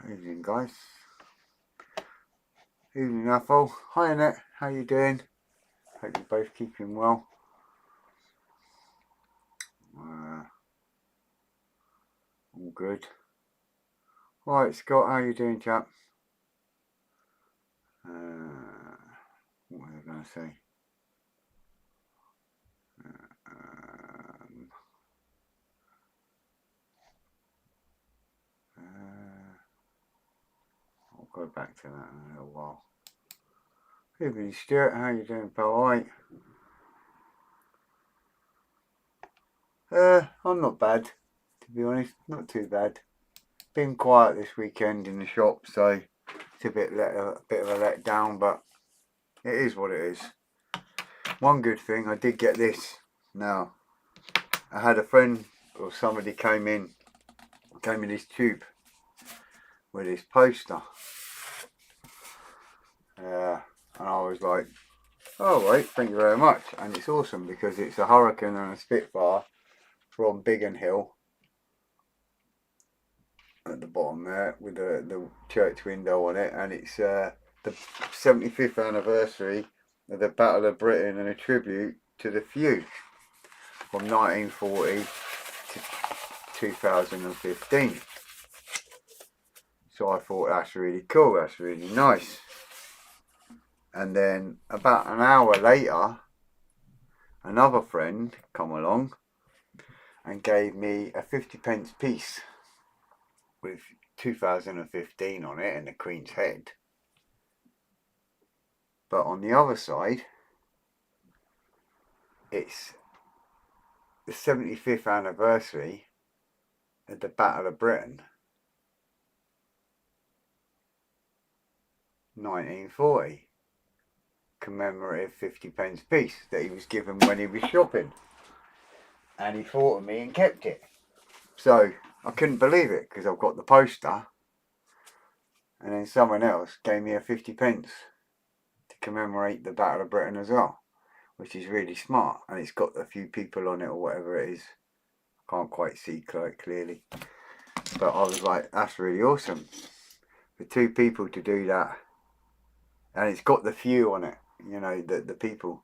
Evening, guys. Evening, Ethel. Hi, Annette. How you doing? Hope you're both keeping well. All good. Right, Scott. How you doing, chap? What was I going to say? I'll go back to that in a little while. Evening, Stuart. How you doing, pal? All right. I'm not bad, to be honest. Not too bad. Been quiet this weekend in the shop, so it's a bit of a letdown, but it is what it is. One good thing, I did get this. Now, I had a friend or somebody came in this tube with this poster. And I was like, oh right, thank you very much. And it's awesome because it's a Hurricane and a Spitfire from Biggin Hill at the bottom there with the church window on it, and it's the 75th anniversary of the Battle of Britain and a tribute to the few from 1940 to 2015. So I thought that's really cool, that's really nice. And then about an hour later, another friend come along and gave me a 50p piece with 2015 on it and the Queen's head. But on the other side, it's the 75th anniversary of the Battle of Britain, 1940. Commemorative 50p piece that he was given when he was shopping, and he thought of me and kept it. So I couldn't believe it because I've got the poster, and then someone else gave me a 50p to commemorate the Battle of Britain as well, which is really smart. And it's got a few people on it or whatever it is. I can't quite see quite clearly, but I was like, that's really awesome for two people to do that. And it's got the few on it, you know, the people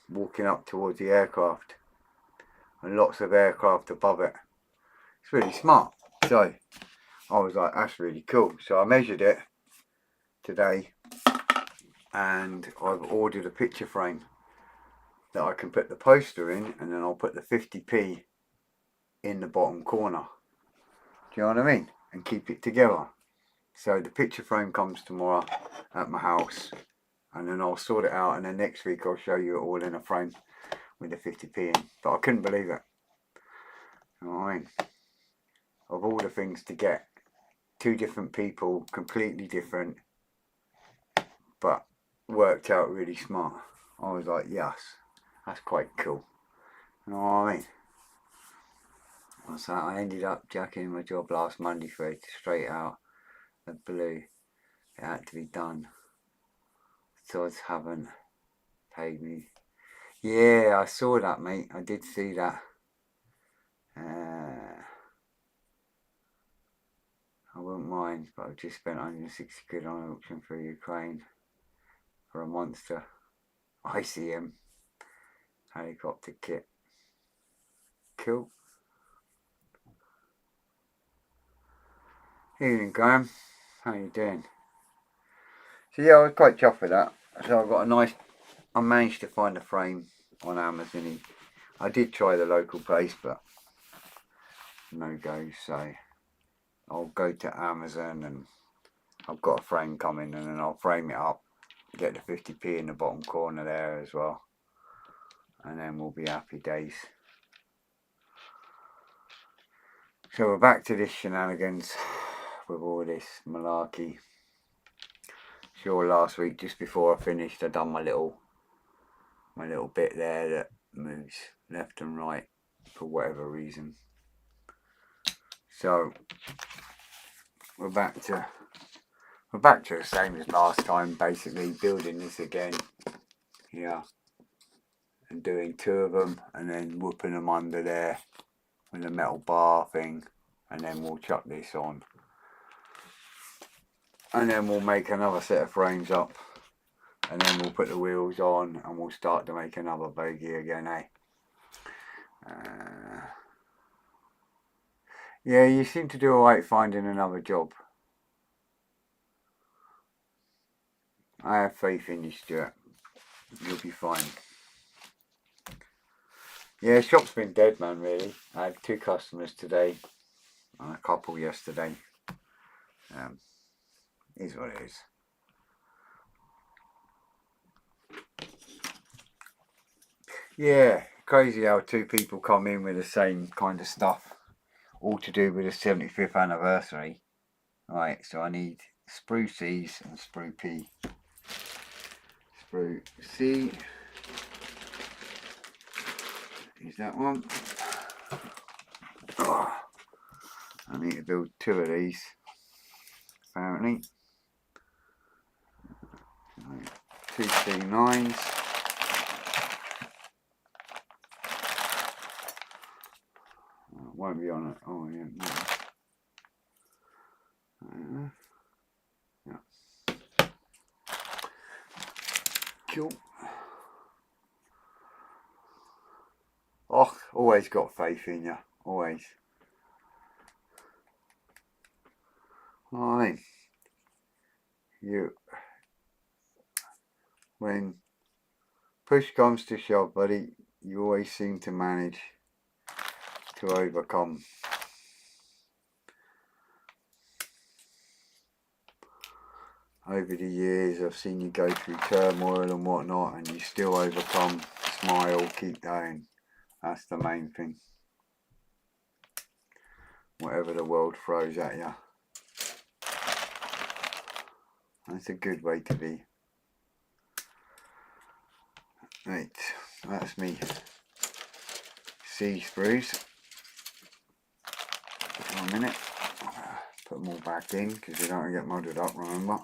walking up towards the aircraft and lots of aircraft above it. It's really smart. So I was like, that's really cool. So I measured it today and I've ordered a picture frame that I can put the poster in, and then I'll put the 50p in the bottom corner. Do you know what I mean? And keep it together. So the picture frame comes tomorrow at my house, and then I'll sort it out, and then next week I'll show you it all in a frame with the 50p in. But I couldn't believe it. You know what I mean? Of all the things to get, two different people, completely different, but worked out really smart. I was like, yes, that's quite cool. You know what I mean? So I ended up jacking my job last Monday for it straight out of blue. It had to be done. So I haven't paid me. Yeah, I saw that, mate. I did see that. I wouldn't mind, but I've just spent 160 quid on an auction for Ukraine for a monster ICM helicopter kit. Cool. Evening, Graham. How you doing? So yeah, I was quite chuffed with that. So I've got a nice. I managed to find a frame on Amazon. I did try the local place, but no go. So I'll go to Amazon, and I've got a frame coming, and then I'll frame it up, get the 50p in the bottom corner there as well, and then we'll be happy days. So we're back to this shenanigans with all this malarkey. Sure, last week just before I finished, I done my little bit there that moves left and right for whatever reason. So we're back to the same as last time, basically building this again here and doing two of them, and then whooping them under there with a metal bar thing, and then we'll chuck this on and then we'll make another set of frames up, and then we'll put the wheels on and we'll start to make another bogie again, eh? Yeah, you seem to do alright finding another job. I have faith in you, Stuart. You'll be fine. Yeah, shop's been dead, man, really. I had 2 customers today and a couple yesterday. Is what it is. Yeah, crazy how 2 people come in with the same kind of stuff, all to do with the 75th anniversary. Right, so I need sprue C's and sprue P. Sprue C is that one. Oh, I need to build 2 of these, apparently. 2 C9s. Won't be on it. Oh yeah. Yeah. Cool. Oh, always got faith in you. Always. Alright. When push comes to shove, buddy, you always seem to manage to overcome. Over the years, I've seen you go through turmoil and whatnot, and you still overcome. Smile, keep going. That's the main thing. Whatever the world throws at you. That's a good way to be. Right, that's me. C sprues. For a minute. Put them all back in because they don't get muddled up, remember?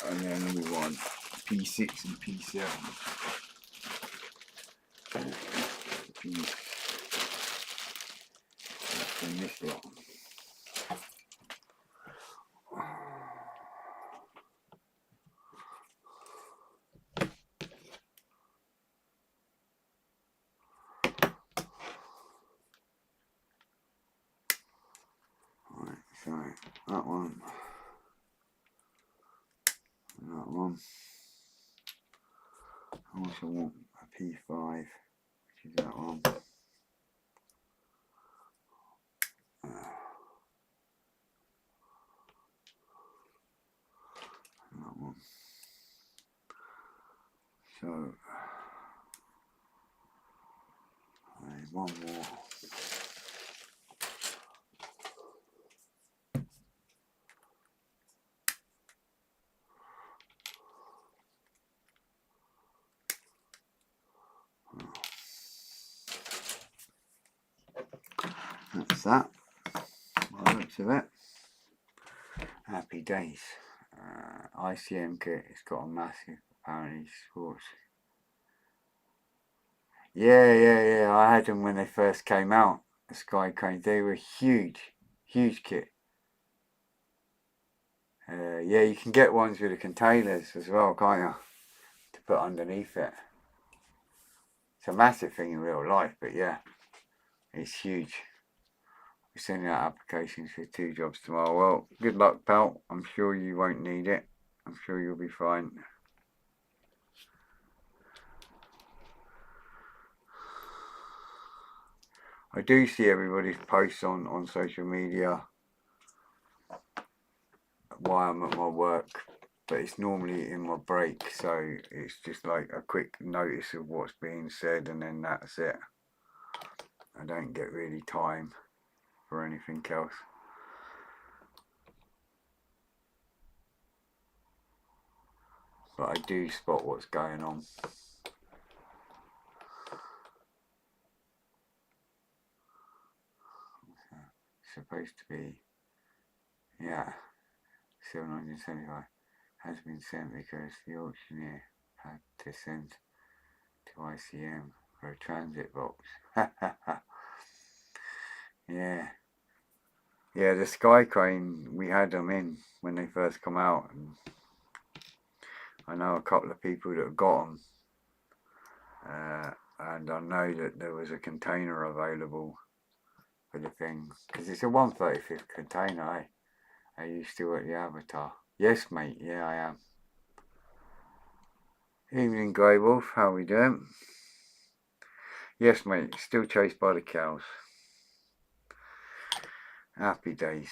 And then we want P6 and P7. And this lot. Right, so that one. And that one. I also want a P5, which is that one. That one. So I need one more. That's that. By the looks of it. Happy days. ICM kit. It's got a massive, apparently, sports. Yeah. I had them when they first came out. The Sky Crane. They were huge kit. Yeah, you can get ones with the containers as well, can't you? To put underneath it. It's a massive thing in real life, but yeah, it's huge. We're sending out applications for 2 jobs tomorrow. Well, good luck, pal. I'm sure you won't need it. I'm sure you'll be fine. I do see everybody's posts on social media while I'm at my work, but it's normally in my break, so it's just like a quick notice of what's being said and then that's it. I don't get really time for anything else. But I do spot what's going on. Supposed to be, yeah, 775 has been sent because the auctioneer had to send to ICM for a transit box. Yeah. Yeah, the Sky Crane, we had them in when they first come out. And I know a couple of people that have got them. And I know that there was a container available for the thing. Because it's a 1/35 container, eh? Are you still at the Avatar? Yes, mate. Yeah, I am. Evening, Grey Wolf. How we doing? Yes, mate. Still chased by the cows. Happy days.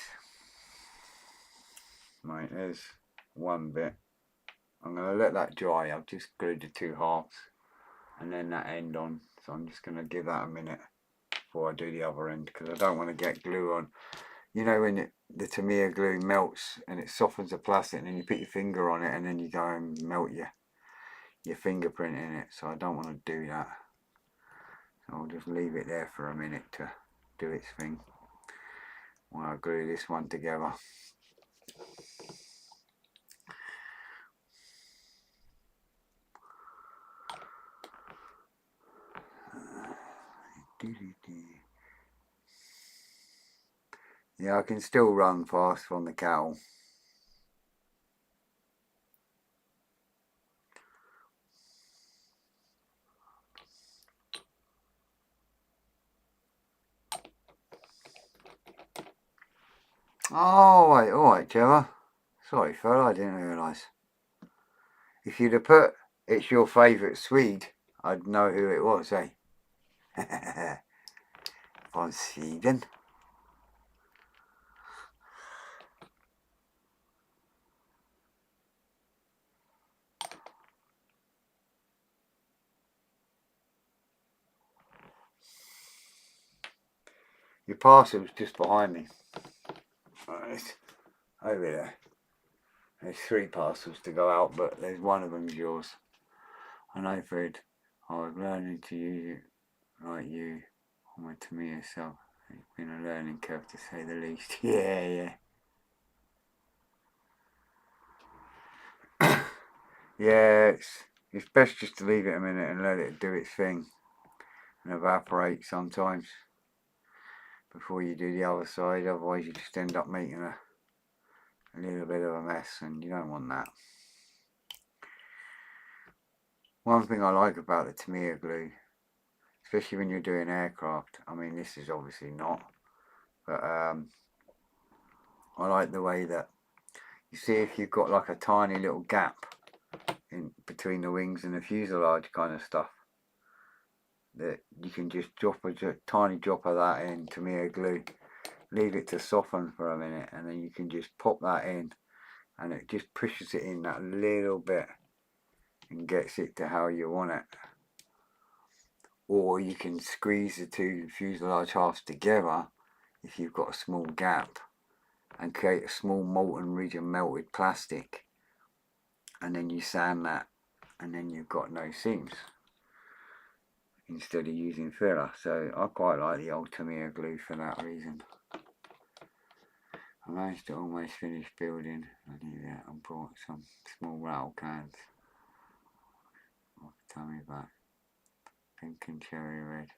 Right, there's one bit. I'm going to let that dry. I've just glued the two halves and then that end on. So I'm just going to give that a minute before I do the other end because I don't want to get glue on. You know when the Tamiya glue melts and it softens the plastic and then you put your finger on it and then you go and melt your fingerprint in it. So I don't want to do that. So I'll just leave it there for a minute to do its thing while I glue this one together. Yeah, I can still run fast from the cowl. Oh, wait, alright, Trevor. Sorry, fella, I didn't realise. If you'd have put, it's your favourite Swede, I'd know who it was, eh? From Sweden. Your parcel's just behind me. Right, over there. There's 3 parcels to go out, but there's one of them's yours. I know, Fred. I was learning to use it like you on my Tamiya self. It's been a learning curve to say the least. Yeah. Yeah, it's best just to leave it a minute and let it do its thing and evaporate sometimes before you do the other side, otherwise you just end up making a little bit of a mess and you don't want that. One thing I like about the Tamiya glue, especially when you're doing aircraft, I mean this is obviously not, but I like the way that you see if you've got like a tiny little gap in between the wings and the fuselage kind of stuff, that you can just drop a tiny drop of that in Tamiya glue, leave it to soften for a minute, and then you can just pop that in and it just pushes it in that little bit and gets it to how you want it. Or you can squeeze the 2 fuselage halves together if you've got a small gap and create a small molten region melted plastic, and then you sand that and then you've got no seams instead of using filler. So I quite like the old Tamiya glue for that reason. I managed to almost finish building. I knew that. I brought some small rattle cans. Tell me about pink and cherry red.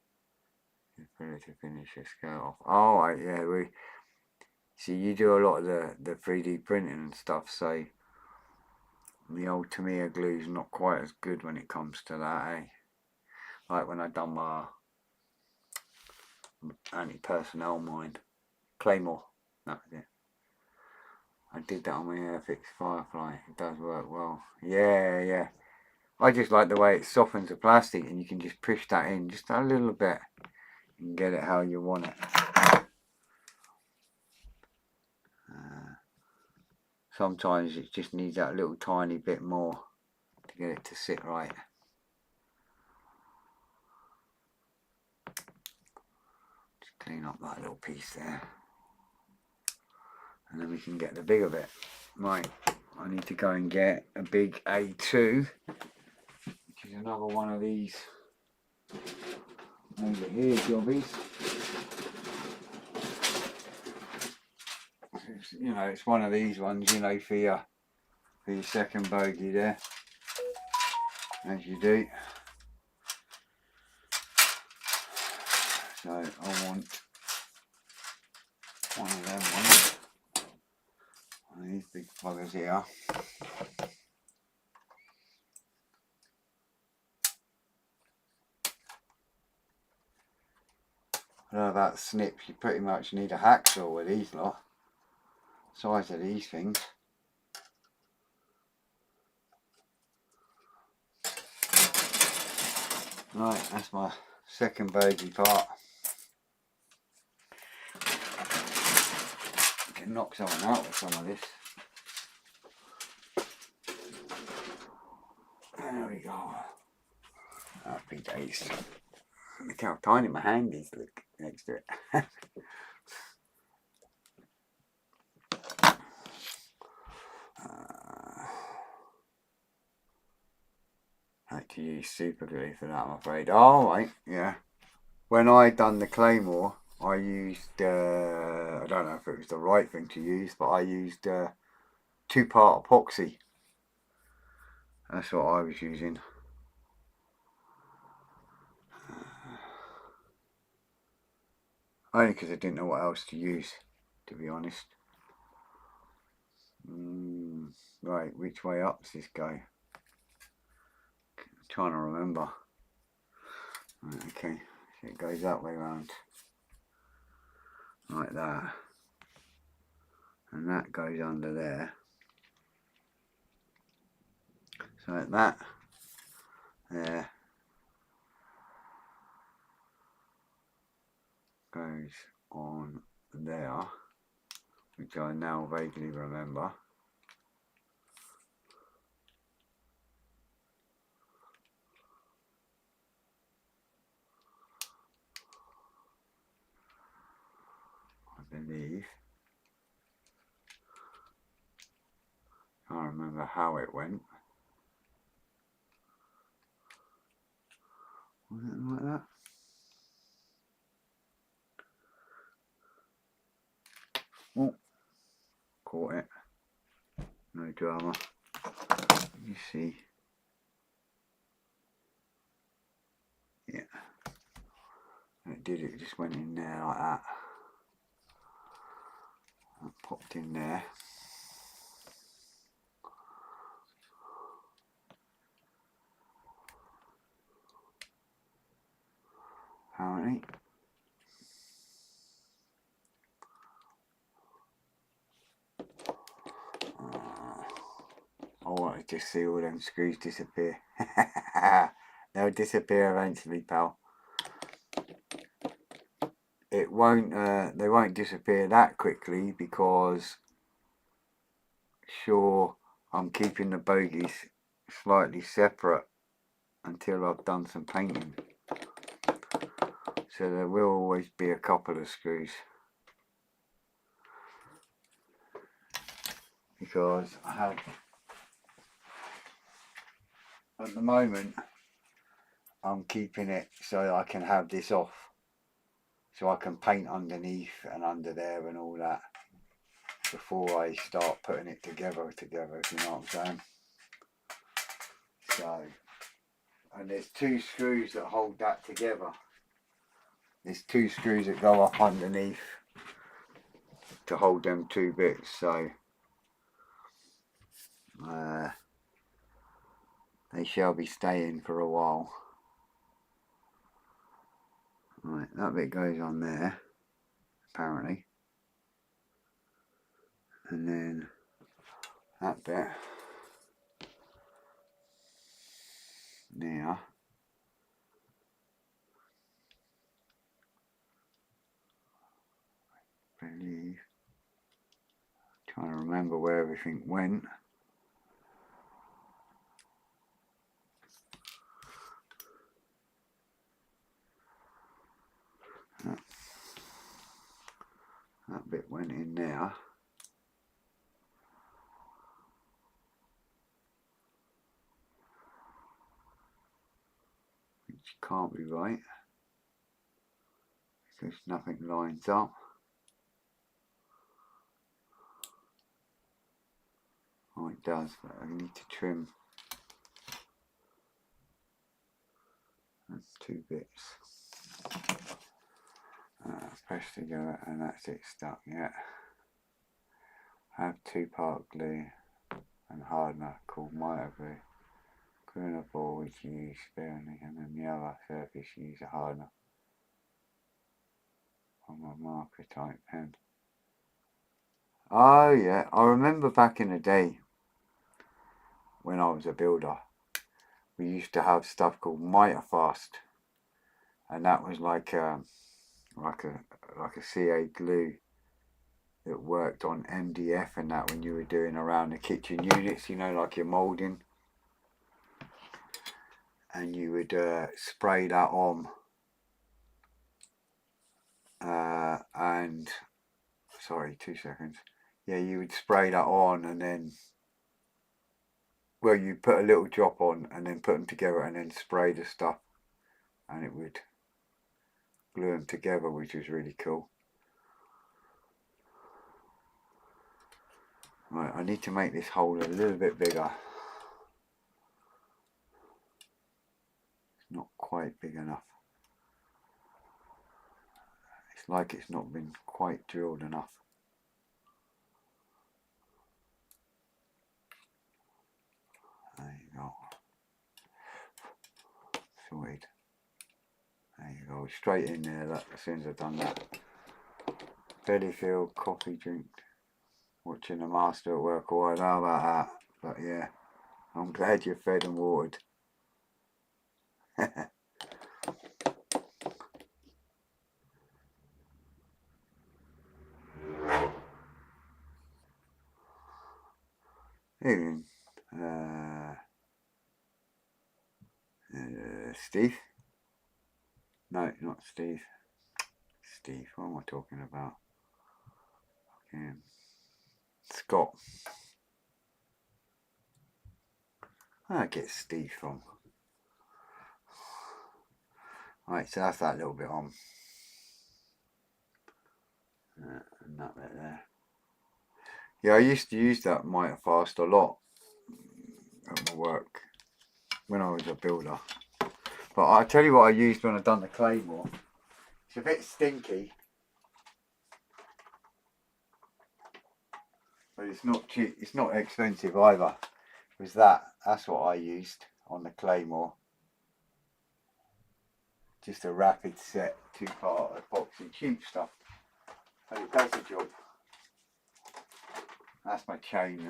For it to finish the skirt off. Oh, right, yeah. We see you do a lot of the 3D printing and stuff. So the old Tamiya glue is not quite as good when it comes to that, eh? Like when I done my anti-personnel mine, Claymore. That was it. I did that on my Airfix Firefly. It does work well. Yeah. I just like the way it softens the plastic and you can just push that in just a little bit and get it how you want it. Sometimes it just needs that little tiny bit more to get it to sit right. Just clean up that little piece there. And then we can get the bigger bit. Right, I need to go and get a big A2, which is another one of these over here jobbies. You know, it's one of these ones, you know, for your second bogey there, as you do. So I want One of them ones. One of these big buggers here. I don't know about snips, you pretty much need a hacksaw with these lot. Size of these things. Right, that's my second bogey part. I can knock someone out with some of this. There we go. Happy days. Look how tiny my hand is, look, next to it. Had to use super glue for that, I'm afraid. Oh, right, yeah. When I done the claymore, I used, I don't know if it was the right thing to use, but I used 2-part epoxy. That's what I was using. Only because I didn't know what else to use, to be honest. Right, which way up does this go? I'm trying to remember. Right, okay, so it goes that way round. Like that. And that goes under there. So that there goes on there, which I now vaguely remember. I believe. Can't remember how it went. Was it like that? Oh, caught it. No drama. You see. Yeah. It did, it just went in there like that. It popped in there. Apparently. I want to just see all them screws disappear. They'll disappear eventually, pal. It won't. They won't disappear that quickly because, sure, I'm keeping the bogies slightly separate until I've done some painting. So there will always be a couple of screws. Because I have, at the moment, I'm keeping it so I can have this off. So I can paint underneath and under there and all that before I start putting it together, if you know what I'm saying. So, and there's 2 screws that hold that together. There's 2 screws that go up underneath to hold them 2 bits, so they shall be staying for a while. Right, that bit goes on there, apparently. And then that bit now I believe, trying to remember where everything went. That bit went in there. Which can't be right because nothing lines up. Oh, it does, but I need to trim. That's 2 bits. pressed together and that's it stuck. Yeah. I have 2-part glue and hardener called Mitre Glue. Glue in a ball which you use sparingly, and then the other surface you use a hardener on my marker type pen. Oh yeah, I remember back in the day when I was a builder, we used to have stuff called Mitre Fast, and that was like a CA glue that worked on MDF and that when you were doing around the kitchen units, you know, like your moulding, and you would spray that on and sorry, 2 seconds. Yeah, you would spray that on and then, well, you put a little drop on and then put them together and then spray the stuff and it would glue them together, which was really cool. Right, I need to make this hole a little bit bigger. It's not quite big enough. It's like it's not been quite drilled enough. There you go. Sorted. There you go. Straight in there. That as soon as I've done that. Belly filled, coffee drink. Watching the master at work. Oh, I know about that. But yeah, I'm glad you're fed and watered. Steve? No, not Steve. Steve, what am I talking about? Scott. I get Steve from. Right, so that's that little bit on. And that bit there. Yeah, I used to use that Mitre Fast a lot at my work when I was a builder. But I'll tell you what I used when I done the claymore. It's a bit stinky, but it's not cheap. It's not expensive either. It was that's what I used on the claymore. Just a rapid set 2-part epoxy, cheap stuff, but it does the job. That's my chain.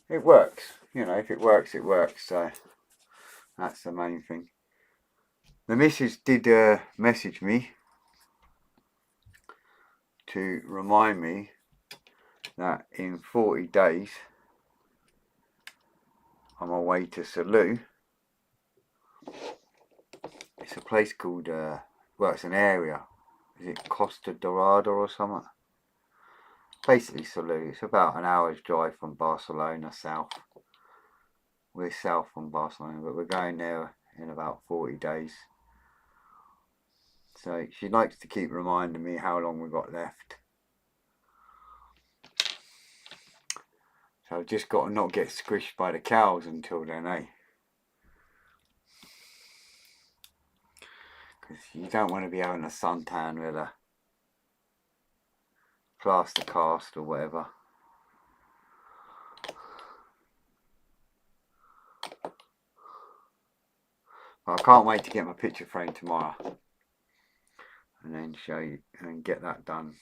It works, you know. If it works, it works. So that's the main thing. The missus did message me to remind me that in 40 days I'm on my way to Salou. It's a place called, well, it's an area. Is it Costa Dorada or something? Basically Salou. It's about an hour's drive from Barcelona south. We're south from Barcelona, but we're going there in about 40 days. So she likes to keep reminding me how long we've got left. So I've just got to not get squished by the cows until then, eh? Because you don't want to be having a suntan with a plaster cast or whatever. But I can't wait to get my picture frame tomorrow and then show you and get that done,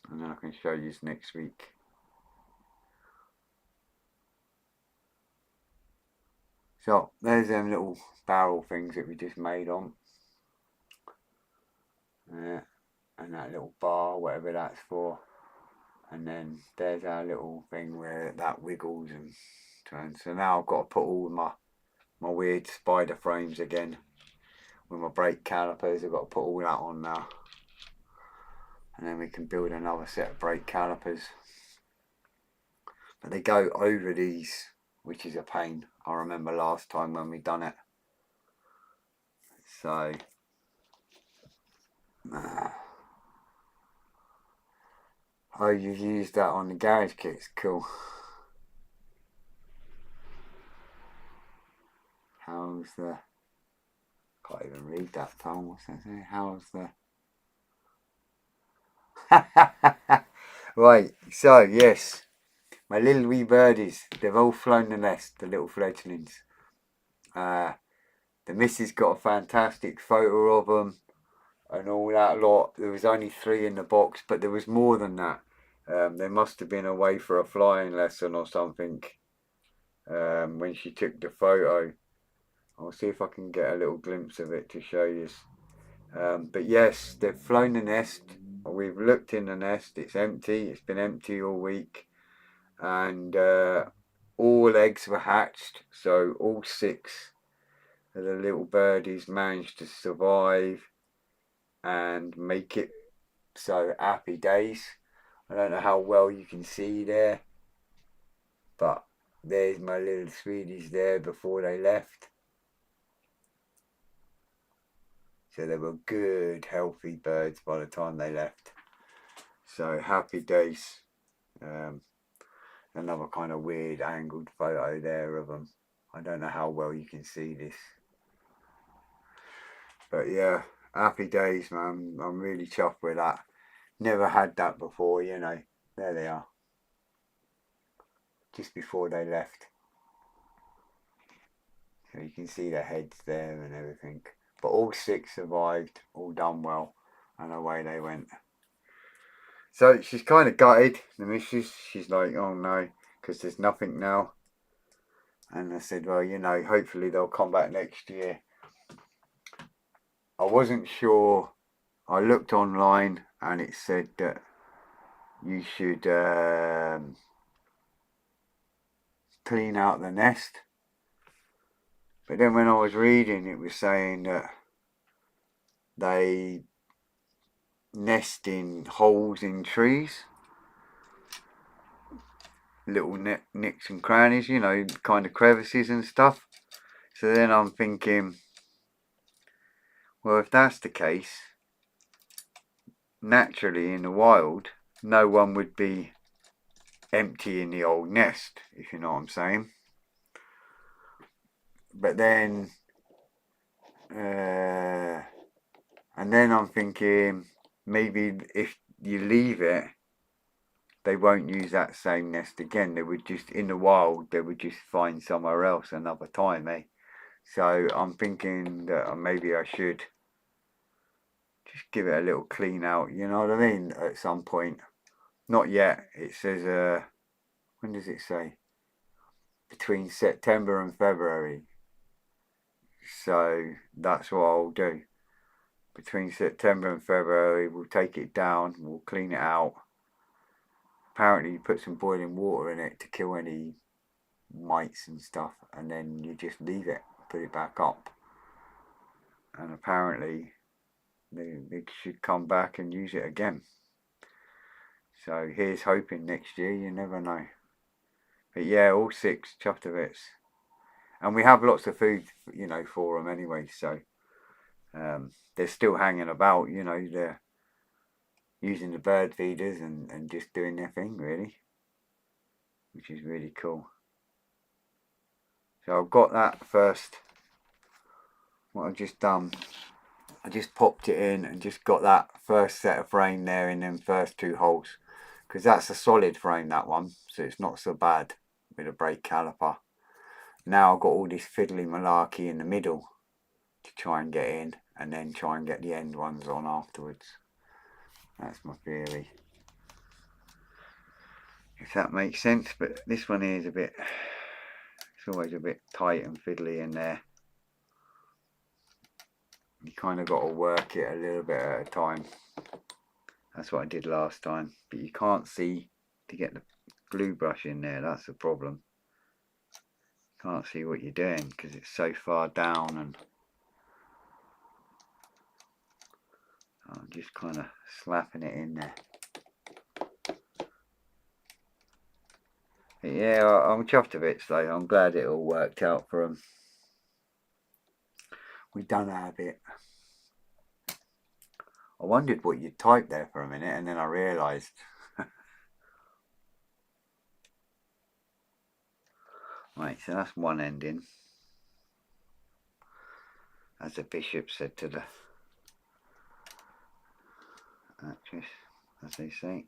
and then I can show you next week. So there's them little barrel things that we just made on. Yeah, and that little bar, whatever that's for. And then there's our little thing where that wiggles and turns. So now I've got to put all my weird spider frames again with my brake calipers. I've got to put all that on now. And then we can build another set of brake calipers. But they go over these, which is a pain. I remember last time when we done it. So oh, you've used that on the garage kits, cool. How's the, can't even read that, Tom, what's that say? How's the Right, so yes, my little wee birdies, they've all flown the nest, the little fledglings. The missus got a fantastic photo of them and all that lot. There was only 3 in the box, but there was more than that. They must have been away for a flying lesson or something when she took the photo. I'll see if I can get a little glimpse of it to show you. But yes, they've flown the nest. We've looked in the nest. It's empty. It's been empty all week. And all eggs were hatched. So all 6 of the little birdies managed to survive and make it. So happy days. I don't know how well you can see there, but there's my little sweeties there before they left. So they were good, healthy birds by the time they left. So happy days. Another kind of weird angled photo there of them. I don't know how well you can see this. But yeah, happy days, man. I'm really chuffed with that. Never had that before, you know. There they are. Just before they left. So you can see their heads there and everything. But all 6 survived, all done well, and away they went. So she's kind of gutted, the missus. She's like, oh no, because there's nothing now. And I said, well, you know, hopefully they'll come back next year. I wasn't sure. I looked online and it said that you should clean out the nest. But then when I was reading, it was saying that they nest in holes in trees. Little nicks and crannies, you know, kind of crevices and stuff. So then I'm thinking, well, if that's the case, naturally in the wild, no one would be emptying the old nest, if you know what I'm saying. But then, and then I'm thinking, maybe if you leave it, they won't use that same nest again. They would just, in the wild, they would just find somewhere else another time, eh? So I'm thinking that maybe I should just give it a little clean out, you know what I mean, at some point. Not yet. It says, when does it say? Between September and February. So that's what I'll do. Between September and February, we'll take it down, we'll clean it out. Apparently you put some boiling water in it to kill any mites and stuff, and then you just leave it, put it back up. And apparently they should come back and use it again. So here's hoping next year, you never know. But yeah, all 6, chuffed to bits. And we have lots of food, you know, for them anyway, so they're still hanging about, you know, they're using the bird feeders and just doing their thing, really, which is really cool. So I've got that first, what I've just done, I just popped it in and just got that first set of frame there in them first 2 holes, because that's a solid frame, that one, so it's not so bad with a brake caliper. Now I've got all this fiddly malarkey in the middle to try and get in, and then try and get the end ones on afterwards. That's my theory, if that makes sense. But this one here is a bit, it's always a bit tight and fiddly in there. You kind of got to work it a little bit at a time. That's what I did last time, but you can't see to get the glue brush in there. That's the problem. Can't see what you're doing because it's so far down, and I'm just kind of slapping it in there. But yeah, I'm chuffed a bit, so I'm glad it all worked out for them. We done our bit. I wondered what you'd type there for a minute, and then I realised. Right, so that's one ending, as the bishop said to the actress. as they say.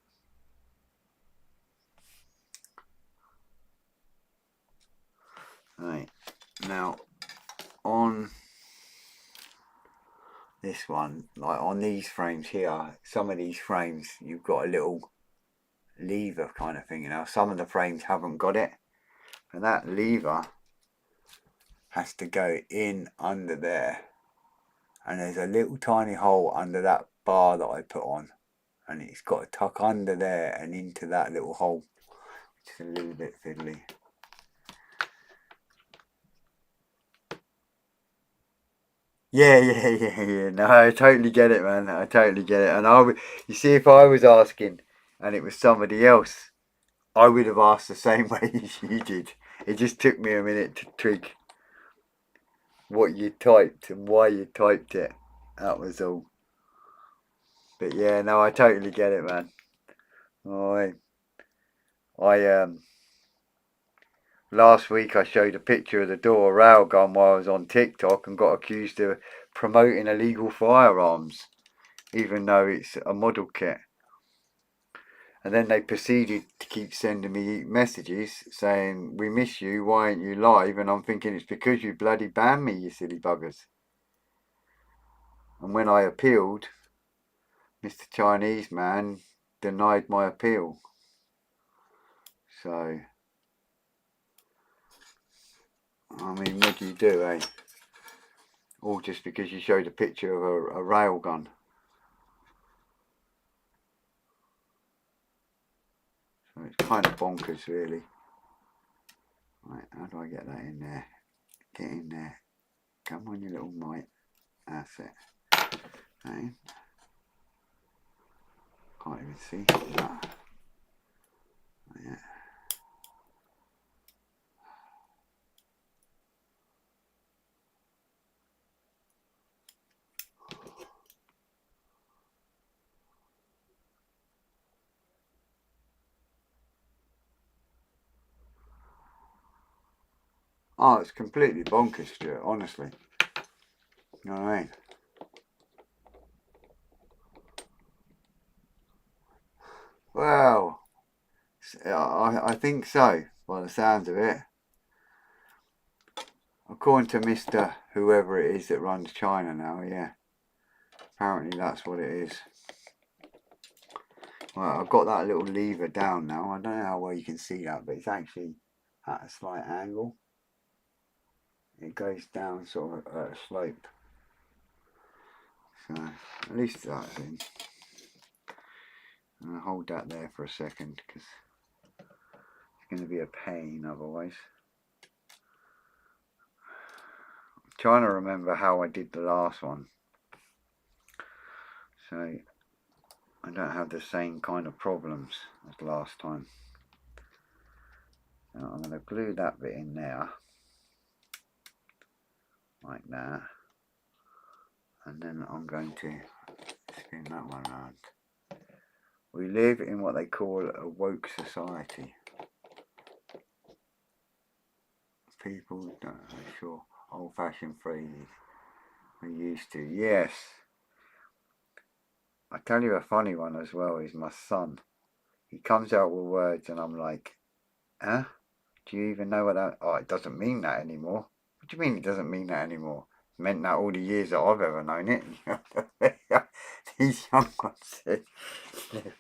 Right, now on this one, like on these frames here, some of these frames you've got a little lever kind of thing, you know. Some of the frames haven't got it, and that lever has to go in under there, and there's a little tiny hole under that bar that I put on, and it's got to tuck under there and into that little hole, which is a little bit fiddly. Yeah. No, I totally get it, man. I totally get it. And you see, if I was asking and it was somebody else, I would have asked the same way as you did. It just took me a minute to trig what you typed and why you typed it. That was all. But yeah, no, I totally get it, man. I last week I showed a picture of the Dora railgun while I was on TikTok and got accused of promoting illegal firearms, even though it's a model kit. And then they proceeded to keep sending me messages saying, "We miss you, why aren't you live?" And I'm thinking, it's because you bloody banned me, you silly buggers. And when I appealed, Mr. Chinese man denied my appeal. So, I mean, what do, eh? All just because you showed a picture of a railgun. So it's kind of bonkers, really. Right, how do I get that in there? Get in there. Come on, you little mite. That's it. Okay. Can't even see that. Yeah. Oh, it's completely bonkers, Stuart, honestly. You know what I mean? Well, I think so, by the sounds of it. According to Mr. whoever it is that runs China now, yeah. Apparently that's what it is. Well, I've got that little lever down now. I don't know how well you can see that, but it's actually at a slight angle. It goes down sort of at a slope. So, at least that's in. I'm going to hold that there for a second, because it's going to be a pain otherwise. I'm trying to remember how I did the last one, so I don't have the same kind of problems as last time. So I'm going to glue that bit in there, like that, and then I'm going to spin that one around. We live in what they call a woke society. People don't know, sure, old-fashioned phrases are used to. Yes. I tell you a funny one as well is my son. He comes out with words and I'm like, huh? Do you even know what that... Oh, it doesn't mean that anymore. What do you mean it doesn't mean that anymore? It's meant that all the years that I've ever known it. These young ones, they've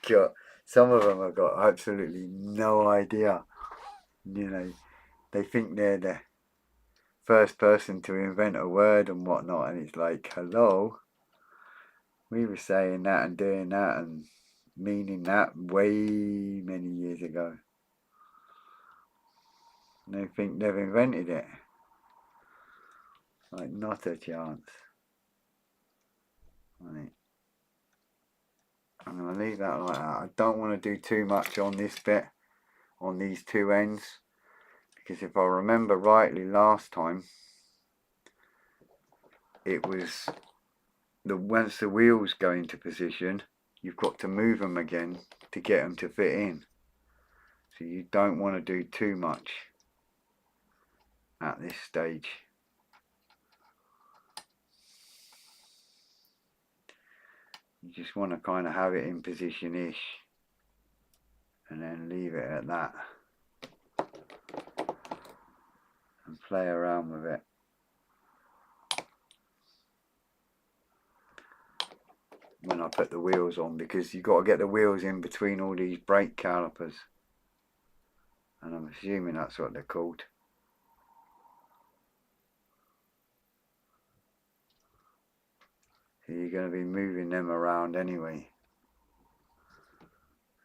got... Some of them have got absolutely no idea. You know, they think they're the first person to invent a word and whatnot, and it's like, hello, we were saying that and doing that and meaning that way many years ago. And they think they've invented it. Like, not a chance. Right. I'm going to leave that like that. I don't want to do too much on this bit, on these two ends, because if I remember rightly last time, it was once the wheels go into position, you've got to move them again to get them to fit in. So you don't want to do too much at this stage. You just want to kind of have it in position-ish and then leave it at that and play around with it. When I put the wheels on, because you've got to get the wheels in between all these brake calipers, and I'm assuming that's what they're called. So you're going to be moving them around anyway.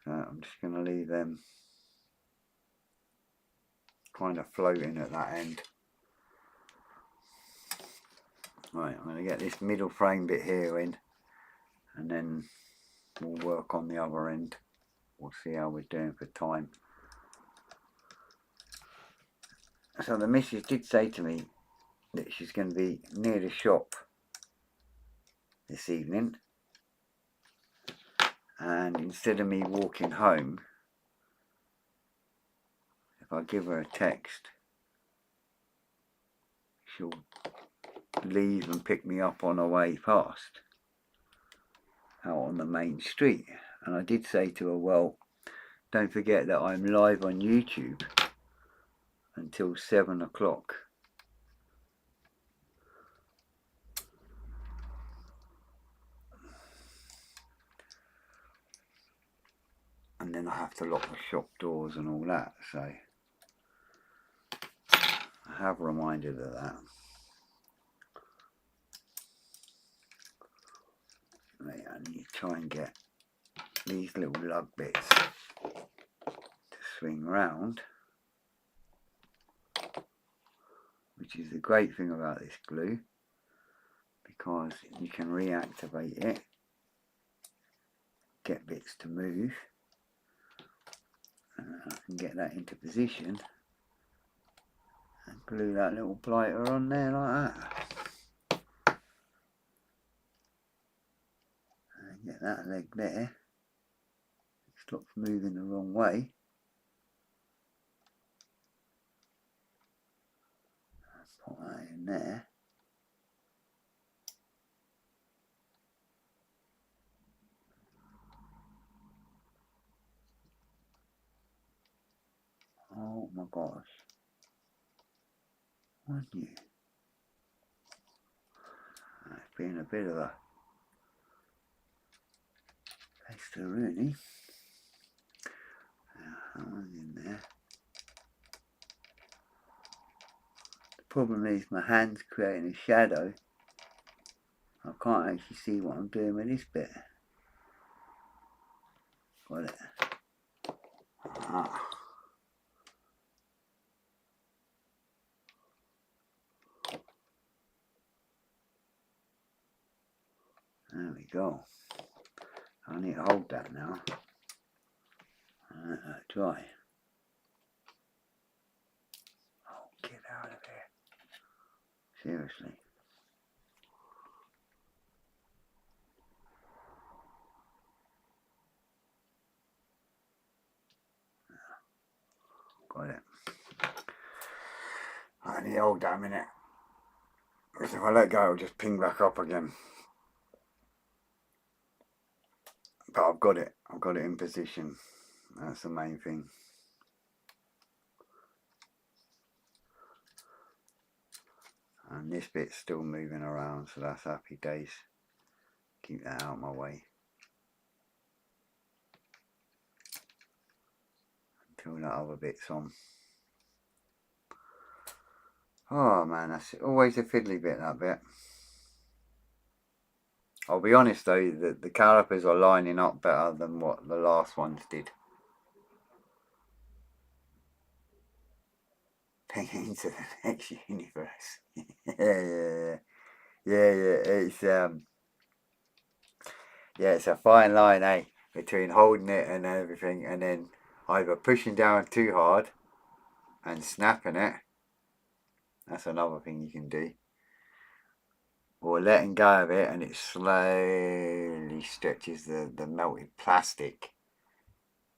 So I'm just going to leave them kind of floating at that end. Right, I'm going to get this middle frame bit here in, and then we'll work on the other end. We'll see how we're doing for time. So the missus did say to me that she's going to be near the shop this evening, and instead of me walking home, if I give her a text, she'll leave and pick me up on her way past out on the main street. And I did say to her, well, don't forget that I'm live on YouTube until 7 o'clock. And then I have to lock the shop doors and all that, so I have reminded her that. Right, I need to try and get these little lug bits to swing round, which is the great thing about this glue, because you can reactivate it, get bits to move, and I can get that into position and glue that little blighter on there like that. And get that leg there. It stops moving the wrong way. Put that in there. Oh my gosh. On you. It's been a bit of a pester really. That one's in there. The problem is my hand's creating a shadow. I can't actually see what I'm doing with this bit. Got it. Ah. There we go. I need to hold that now and let that dry. Oh, get out of here. Seriously. Got it. I need to hold that a minute. Because if I let go, it'll just ping back up again. But I've got it. I've got it in position. That's the main thing. And this bit's still moving around, so that's happy days. Keep that out of my way. Until that other bit's on. Oh man, that's always a fiddly bit, that bit. I'll be honest though, the calipers are lining up better than what the last ones did. Ping into the next universe. yeah. It's a fine line, between holding it and everything, and then either pushing down too hard and snapping it. That's another thing you can do. Or letting go of it and it slowly stretches the melted plastic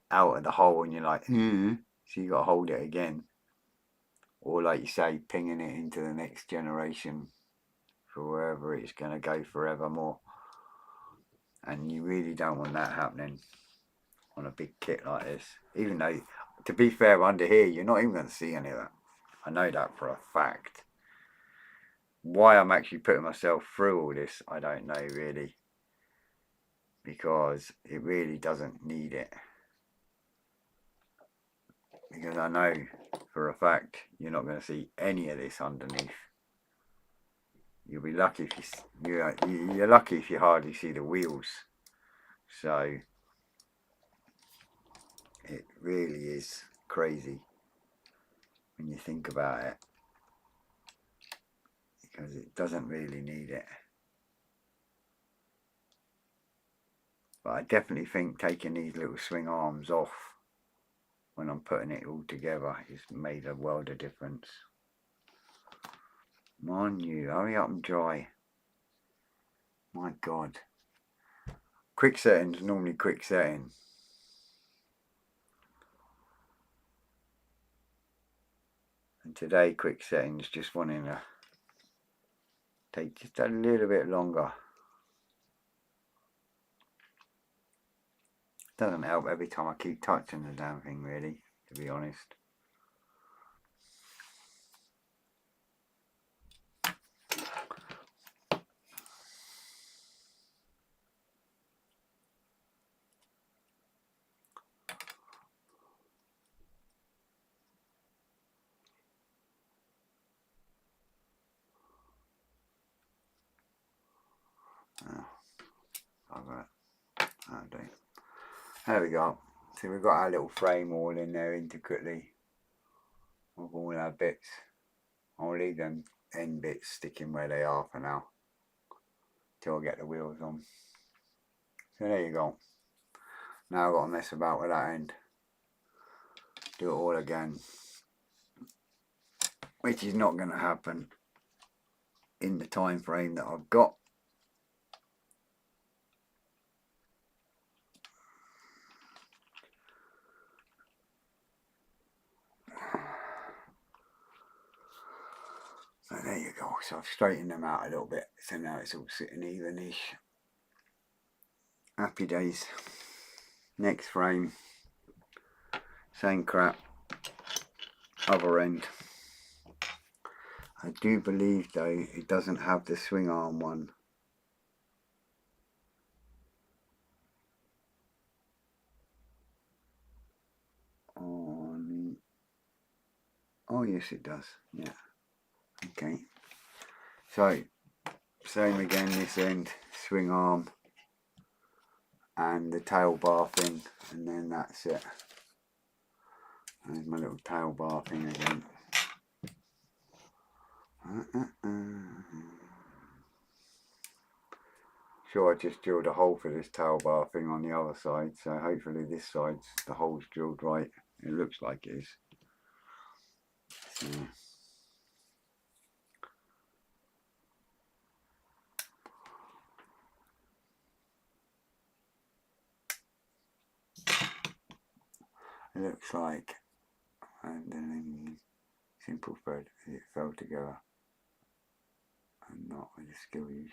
out of the hole, and you're like, so you got to hold it again. Or like you say, pinging it into the next generation for wherever it's going to go forevermore. And you really don't want that happening on a big kit like this. Even though, to be fair, under here, you're not even going to see any of that. I know that for a fact. Why I'm actually putting myself through all this, I don't know really. Because it really doesn't need it. Because I know for a fact you're not going to see any of this underneath. You'll be lucky if you're lucky if you hardly see the wheels. So it really is crazy when you think about it, because it doesn't really need it. But I definitely think taking these little swing arms off when I'm putting it all together has made a world of difference. Come on you, hurry up and dry. My God. Quick settings, normally quick setting. And today quick settings just wanting to take just a little bit longer. Doesn't help every time I keep touching the damn thing really, to be honest. There we go. So we've got our little frame all in there intricately with all our bits. I'll leave them end bits sticking where they are for now till I get the wheels on. So there you go. Now I've got to mess about with that end. Do it all again, which is not going to happen in the time frame that I've got. So there you go. So I've straightened them out a little bit, so now it's all sitting evenish. Happy days. Next frame, same crap, other end. I do believe though it doesn't have the swing arm one. Oh yes it does, yeah. Okay, so same again this end, swing arm and the tail bar thing, and then that's it. There's my little tail bar thing again. Sure, I just drilled a hole for this tail bar thing on the other side, so hopefully this side's the hole's drilled right. It looks like it is. So. It looks like, and then simple thread, it fell together and not with the skill use.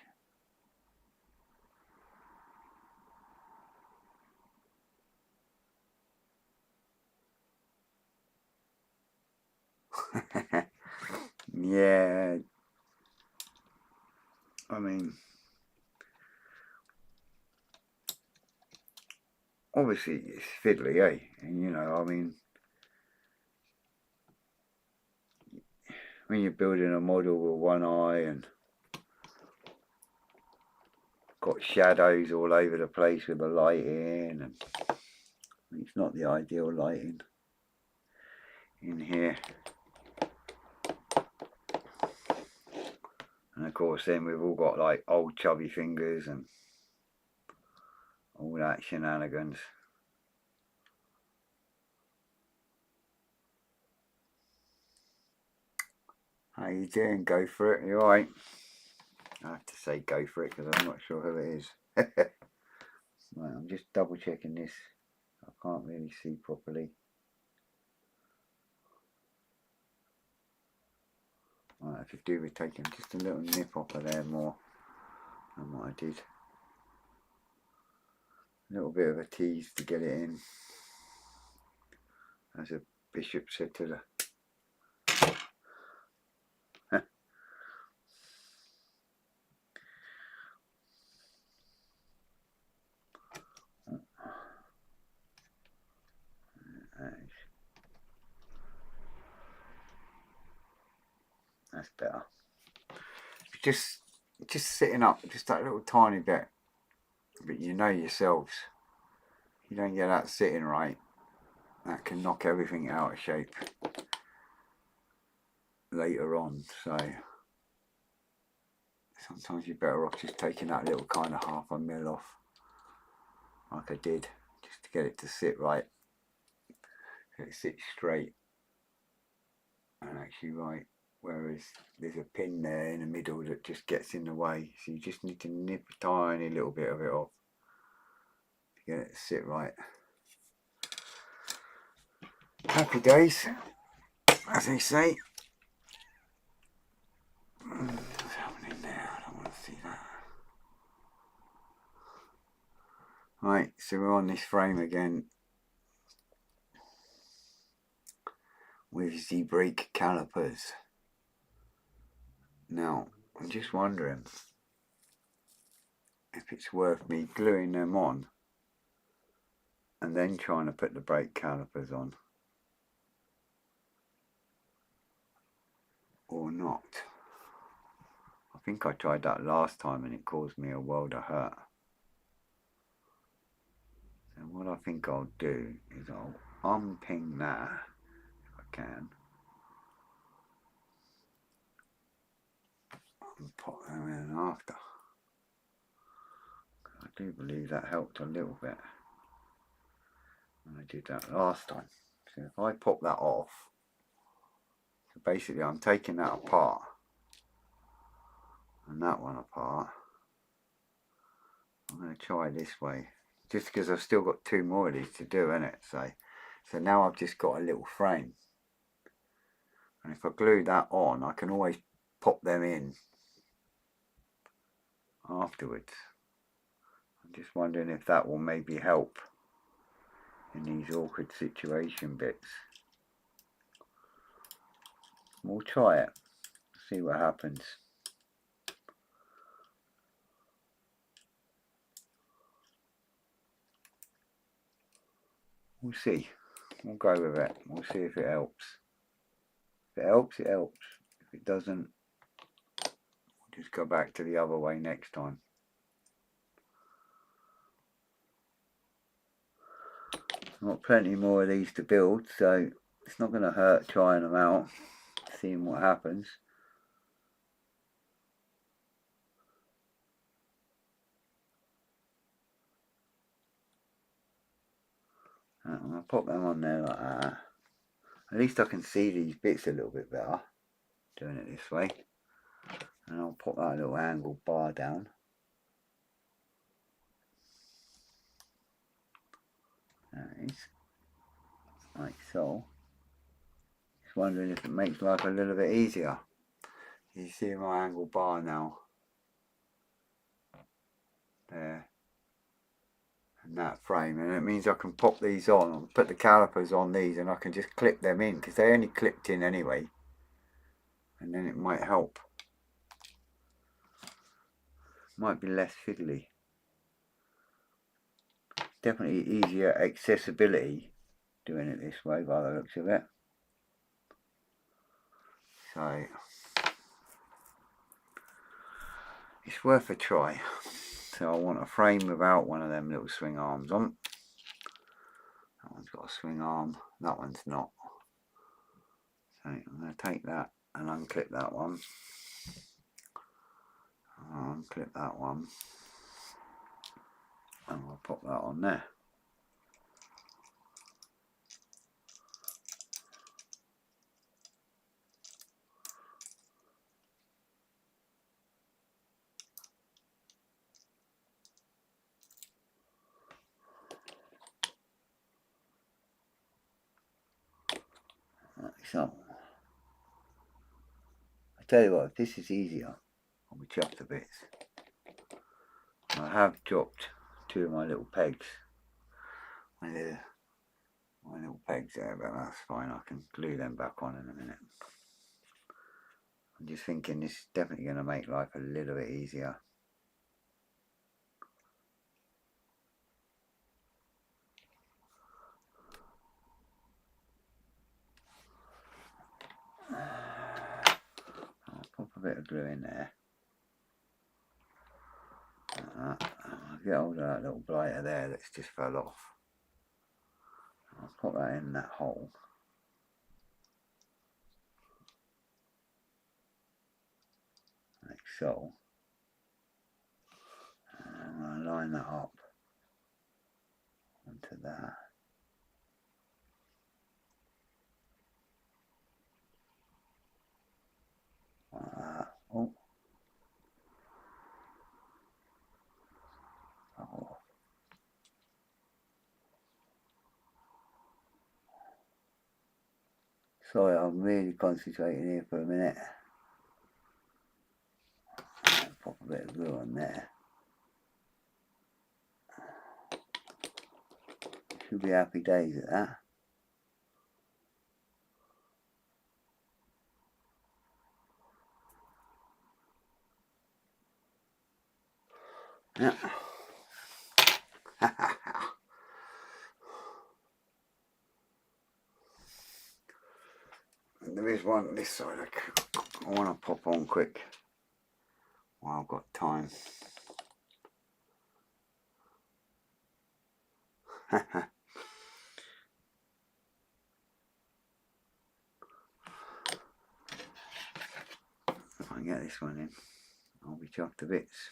Yeah, I mean, obviously it's fiddly, eh? And you know, I mean, when you're building a model with one eye and got shadows all over the place with the lighting, and it's not the ideal lighting in here. And of course then we've all got like old chubby fingers and all that shenanigans. How you doing? Go for it. You alright? I have to say go for it because I'm not sure who it is. Right, I'm just double checking this. I can't really see properly. Right, if you do with taking just a little nip off of there more than what I did. A little bit of a tease to get it in. As a bishop said to the that's better. Just sitting up, just that little tiny bit. But you know yourselves, you don't get that sitting right, that can knock everything out of shape later on. So sometimes you're better off just taking that little kind of 1/2 mil off, like I did, just to get it to sit right, get it sit straight and actually right. Whereas there's a pin there in the middle that just gets in the way, so you just need to nip a tiny little bit of it off to get it to sit right. Happy days, as they say. What's happening there? I don't want to see that. Right, so we're on this frame again with Z-brake calipers. Now, I'm just wondering if it's worth me gluing them on and then trying to put the brake calipers on, or not. I think I tried that last time and it caused me a world of hurt. So what I think I'll do is I'll unping that if I can and put them in after. I do believe that helped a little bit when I did that last time. So if I pop that off, so basically I'm taking that apart and that one apart. I'm going to try this way, just because I've still got 2 more of these to do, innit? So now I've just got a little frame, and if I glue that on, I can always pop them in afterwards. I'm just wondering if that will maybe help in these awkward situation bits. We'll try it, see what happens. We'll see. We'll go with it. We'll see if it helps. If it helps, it helps. If it doesn't, we'll just go back to the other way next time. I've got plenty more of these to build, so it's not going to hurt trying them out, seeing what happens. I'm going to pop them on there like that. At least I can see these bits a little bit better doing it this way. And I'll pop that little angled bar down. That is. Like so. Just wondering if it makes life a little bit easier. You see my angled bar now. There. And that frame, and it means I can pop these on and put the calipers on these, and I can just clip them in because they only clipped in anyway, and then it might help. Might be less fiddly. Definitely easier accessibility doing it this way by the looks of it. So it's worth a try. So I want a frame without one of them little swing arms on. That one's got a swing arm, that one's not. So I'm going to take that and unclip that one. I'll unclip that one. And I'll pop that on there. So, I tell you what, if this is easier, I'll be chuffed to bits. I have dropped two of my little pegs. My little pegs there, but that's fine. I can glue them back on in a minute. I'm just thinking this is definitely going to make life a little bit easier. I'll pop a bit of glue in there. I'll get hold of that little blighter there that's just fell off. I'll put that in that hole. Like so. And I'm going to line that up onto that. Like that. Oh. Oh. Sorry, I'm really concentrating here for a minute. Pop a bit of glue on there. Should be happy days at that. Yeah. And there is one this side I want to pop on quick while I've got time. If I can get this one in, I'll be chuffed to bits.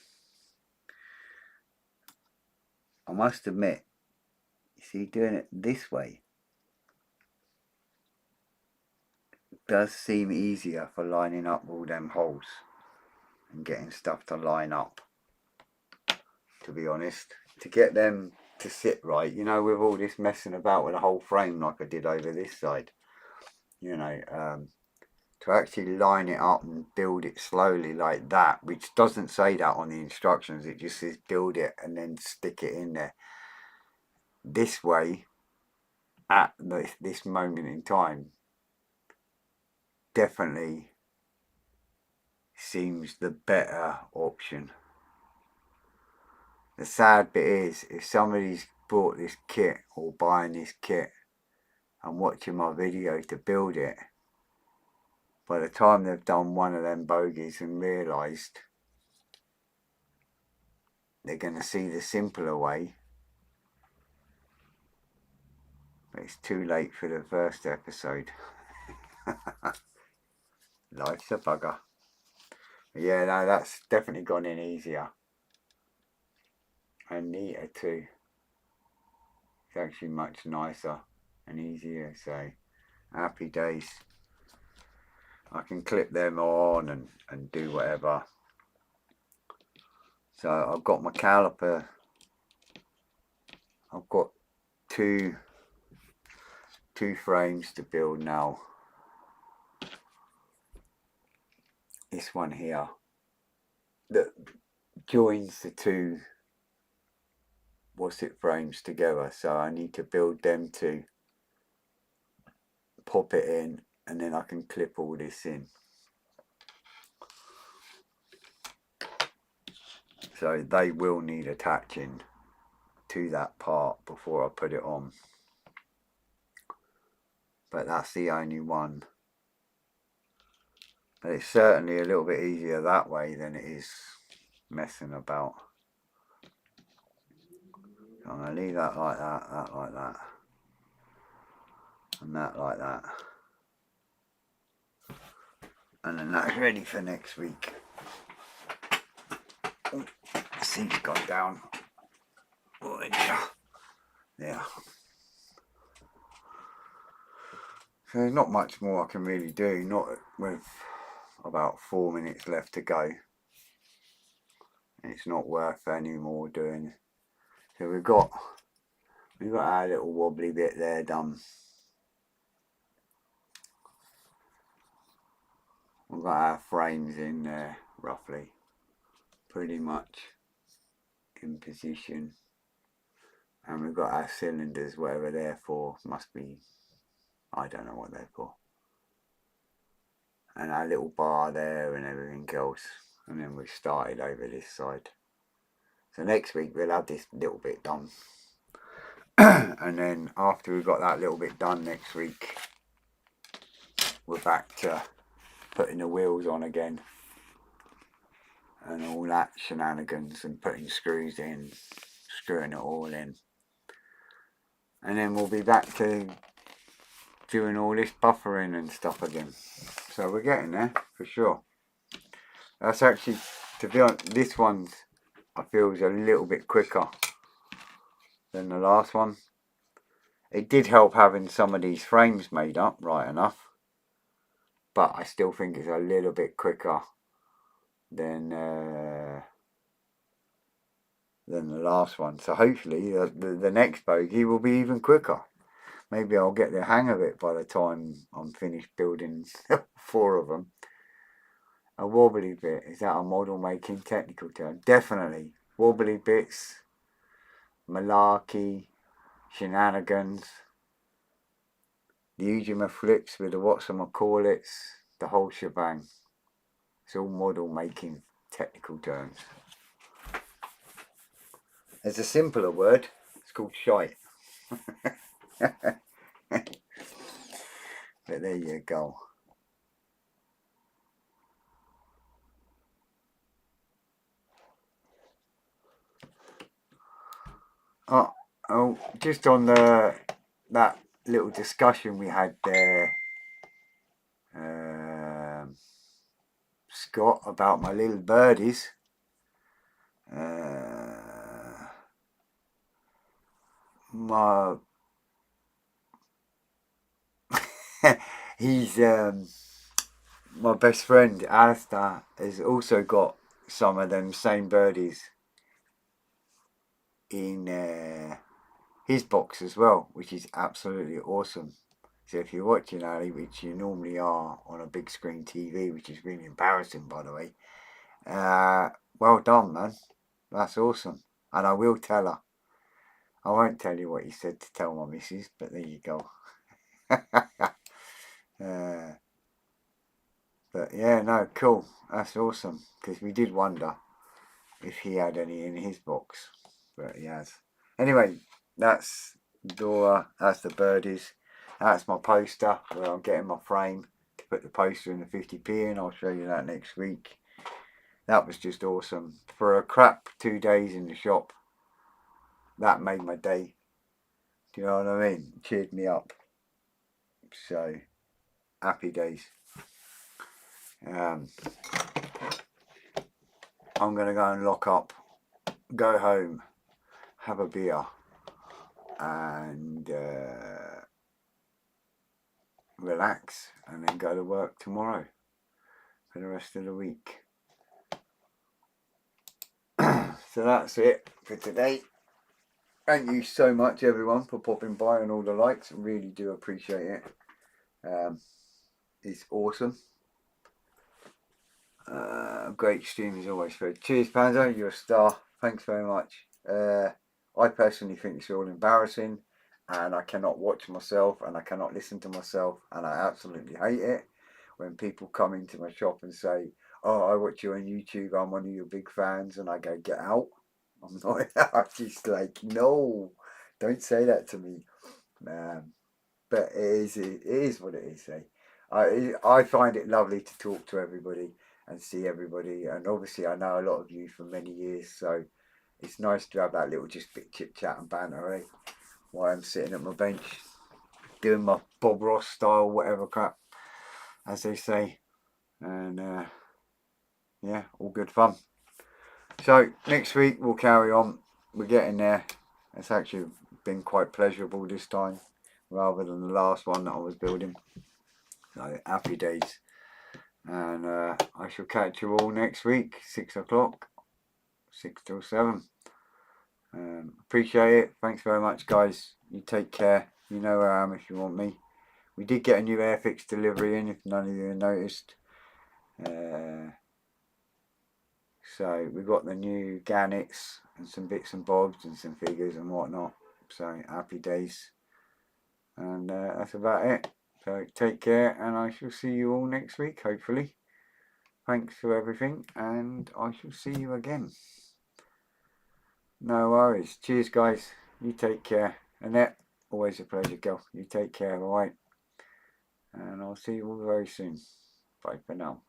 I must admit, you see, doing it this way does seem easier for lining up all them holes and getting stuff to line up, to be honest. To get them to sit right, you know, with all this messing about with the whole frame like I did over this side, you know, to actually line it up and build it slowly like that, which doesn't say that on the instructions, it just says build it and then stick it in there. This way, at this moment in time, definitely seems the better option. The sad bit is, if somebody's bought this kit or buying this kit and watching my video to build it, by the time they've done one of them bogies and realised they're going to see the simpler way, but it's too late for the first episode. Life's a bugger. But yeah, no, that's definitely gone in easier. And neater too. It's actually much nicer and easier, so happy days. I can clip them on and do whatever. So I've got my caliper. I've got two frames to build now. This one here that joins the two frames together, so I need to build them two, pop it in, and then I can clip all this in. So they will need attaching to that part before I put it on, but that's the only one. But it's certainly a little bit easier that way than it is messing about. So I'm going to leave that like that, that like that, and that like that. And then that's ready for next week. Oh, the seat's gone down. Oh, yeah. So there's not much more I can really do, not with about 4 minutes left to go. It's not worth any more doing. So we've got our little wobbly bit there done. We've got our frames in there roughly, pretty much in position. And we've got our cylinders, whatever they're for, must be, I don't know what they're for. And our little bar there and everything else. And then we started over this side. So next week we'll have this little bit done. And then after we've got that little bit done next week, we're back to putting the wheels on again. And all that shenanigans and putting screws in, screwing it all in. And then we'll be back to doing all this buffering and stuff again. So we're getting there for sure. That's actually, to be honest, this one's, I feel, is a little bit quicker than the last one. It did help having some of these frames made up, right enough. But I still think it's a little bit quicker than the last one. So hopefully the next bogey will be even quicker. Maybe I'll get the hang of it by the time I'm finished building 4 of them. A wobbly bit, is that a model making technical term? Definitely. Wobbly bits, malarkey, shenanigans, the Ujima flips with the whatchamacallits, the whole shebang. It's all model making technical terms. There's a simpler word, it's called shite. But there you go. Oh, just on that little discussion we had there, Scott, about my little birdies. He's my best friend Alistair has also got some of them same birdies in his box as well, which is absolutely awesome. So if you're watching Ali, which you normally are on a big screen TV, which is really embarrassing by the way, well done, man. That's awesome. And I will tell her. I won't tell you what he said to tell my missus, but there you go. But yeah, no, cool. That's awesome. Because we did wonder if he had any in his box. But he has. Anyway, that's Dora. That's the birdies. That's my poster where I'm getting my frame to put the poster in the 50p in. I'll show you that next week. That was just awesome. For a crap 2 days in the shop, that made my day. Do you know what I mean? It cheered me up. So, happy days. I'm going to go and lock up, go home, have a beer, and relax, and then go to work tomorrow for the rest of the week. So that's it for today. Thank you so much everyone for popping by and all the likes. I really do appreciate it. It's awesome. Great stream as always, Fred. Cheers, Panzo, you're a star. Thanks very much. I personally think it's all embarrassing, and I cannot watch myself, and I cannot listen to myself, and I absolutely hate it when people come into my shop and say, "Oh, I watch you on YouTube. I'm one of your big fans," and I go, "Get out." I'm not. I'm just like, no, don't say that to me. But it is what it is. I find it lovely to talk to everybody and see everybody, and obviously I know a lot of you for many years, so it's nice to have that little just bit chit chat and banter, eh? While I'm sitting at my bench doing my Bob Ross style whatever crap, as they say, and yeah, all good fun. So next week we'll carry on. We're getting there. It's actually been quite pleasurable this time, rather than the last one that I was building. So happy days. And I shall catch you all next week, 6 o'clock, 6 till 7. Appreciate it. Thanks very much, guys. You take care. You know where I am if you want me. We did get a new Airfix delivery in, if none of you have noticed. So we got the new Gannets and some bits and bobs and some figures and whatnot. So happy days. And that's about it. So take care, and I shall see you all next week, hopefully. Thanks for everything, and I shall see you again. No worries. Cheers, guys. You take care. Annette, always a pleasure, girl. You take care, alright? And I'll see you all very soon. Bye for now.